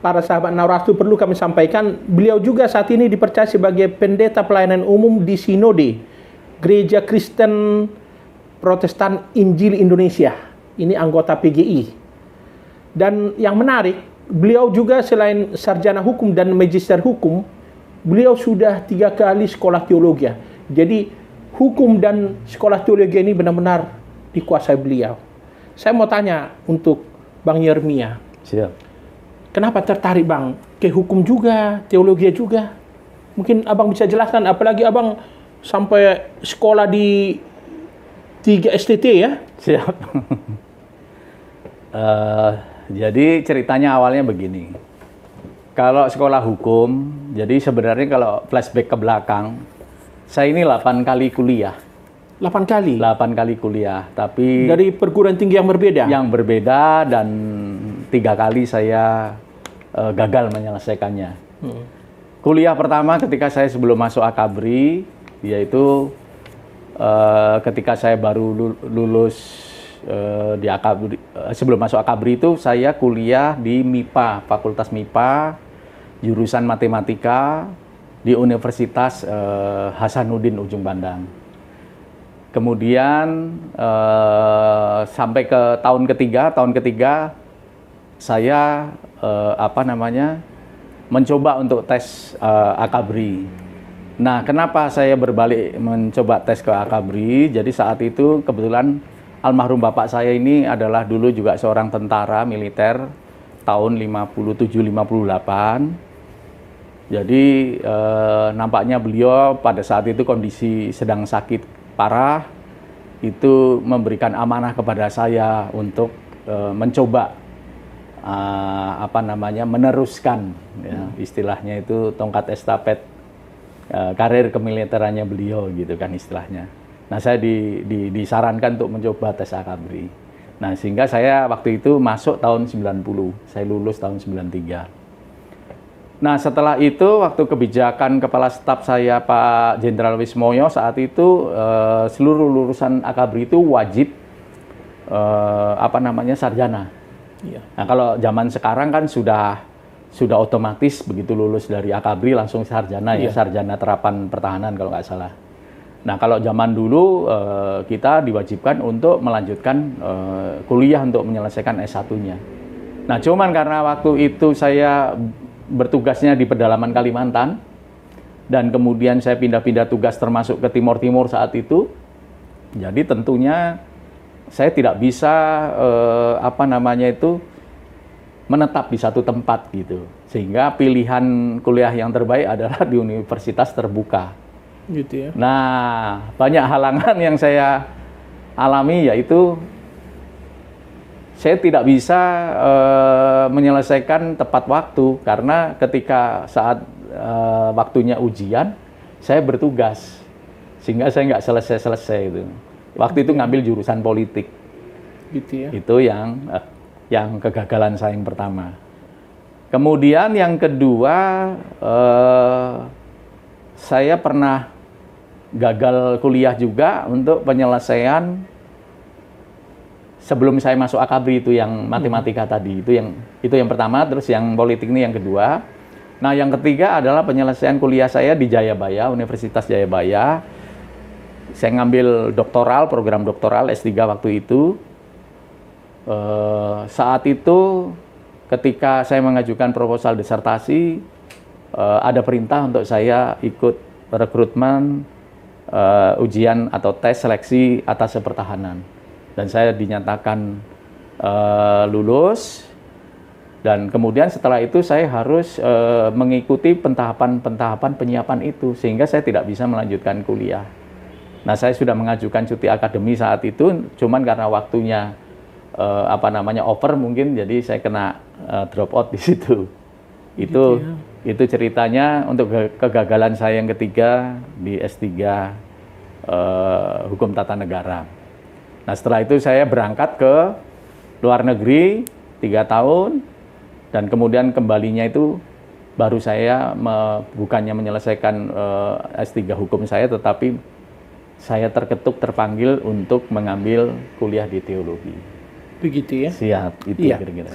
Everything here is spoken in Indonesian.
para sahabat Nawarastu perlu kami sampaikan, beliau juga saat ini dipercaya sebagai pendeta pelayanan umum di Sinode Gereja Kristen Protestan Injil Indonesia. Ini anggota PGI. Dan yang menarik, beliau juga selain sarjana hukum dan magister hukum, beliau sudah 3 kali sekolah teologi. Jadi hukum dan sekolah teologi ini benar-benar dikuasai beliau. Saya mau tanya untuk Bang Yeremia. Siap. Kenapa tertarik Bang ke hukum juga, teologi juga? Mungkin Abang bisa jelaskan, apalagi Abang sampai sekolah di 3 STT ya? Siap. Jadi ceritanya awalnya begini. Kalau sekolah hukum, jadi sebenarnya kalau flashback ke belakang, saya ini 8 kali kuliah. 8 kali? 8 kali kuliah, tapi dari perguruan tinggi yang berbeda? Yang berbeda, dan 3 kali saya gagal menyelesaikannya. Kuliah pertama ketika saya sebelum masuk Akabri, yaitu ketika saya baru lulus di Akabri, sebelum masuk Akabri itu saya kuliah di MIPA, Fakultas MIPA, jurusan Matematika di Universitas Hasanuddin Ujung Pandang. Kemudian sampai ke tahun ketiga saya mencoba untuk tes Akabri. Nah, kenapa saya berbalik mencoba tes ke Akabri? Jadi saat itu kebetulan almarhum bapak saya ini adalah dulu juga seorang tentara militer tahun 57-58. Jadi nampaknya beliau pada saat itu kondisi sedang sakit parah, itu memberikan amanah kepada saya untuk mencoba meneruskan, ya, istilahnya itu tongkat estafet karir kemiliterannya beliau gitu kan istilahnya. Nah, saya disarankan untuk mencoba tes Akabri. Nah, sehingga saya waktu itu masuk tahun 90, saya lulus tahun 93. Nah, setelah itu waktu kebijakan kepala staf saya Pak Jenderal Wismoyo saat itu seluruh lulusan Akabri itu wajib sarjana. Iya. Nah, kalau zaman sekarang kan sudah otomatis begitu lulus dari Akabri langsung sarjana, ya, sarjana terapan pertahanan kalau nggak salah. Nah, kalau zaman dulu kita diwajibkan untuk melanjutkan kuliah untuk menyelesaikan S1-nya. Nah, cuman karena waktu itu saya bertugasnya di pedalaman Kalimantan, dan kemudian saya pindah-pindah tugas termasuk ke Timur saat itu, jadi tentunya saya tidak bisa menetap di satu tempat gitu, sehingga pilihan kuliah yang terbaik adalah di universitas terbuka. Gitu ya. Nah, banyak halangan yang saya alami, yaitu saya tidak bisa menyelesaikan tepat waktu karena ketika saat waktunya ujian saya bertugas, sehingga saya nggak selesai itu. Waktu itu ngambil jurusan politik. Gitu ya. Itu yang kegagalan saya yang pertama. Kemudian yang kedua, saya pernah gagal kuliah juga untuk penyelesaian sebelum saya masuk Akabri, itu yang matematika tadi. Itu yang pertama, terus yang politik ini yang kedua. Nah, yang ketiga adalah penyelesaian kuliah saya di Jayabaya, Universitas Jayabaya. Saya ngambil program doktoral S3 waktu itu. Saat itu ketika saya mengajukan proposal disertasi, ada perintah untuk saya ikut rekrutmen ujian atau tes seleksi atas pertahanan. Dan saya dinyatakan lulus. Dan kemudian setelah itu saya harus mengikuti pentahapan penyiapan itu, sehingga saya tidak bisa melanjutkan kuliah. Nah, saya sudah mengajukan cuti akademi saat itu, cuman karena waktunya over mungkin, jadi saya kena drop out di situ. Itu ceritanya untuk kegagalan saya yang ketiga di S3 Hukum Tata Negara. Nah, setelah itu saya berangkat ke luar negeri 3 tahun, dan kemudian kembalinya itu baru saya bukannya menyelesaikan S3 Hukum saya, tetapi saya terpanggil untuk mengambil kuliah di teologi. Begitu ya? Siap, itu kira-kira.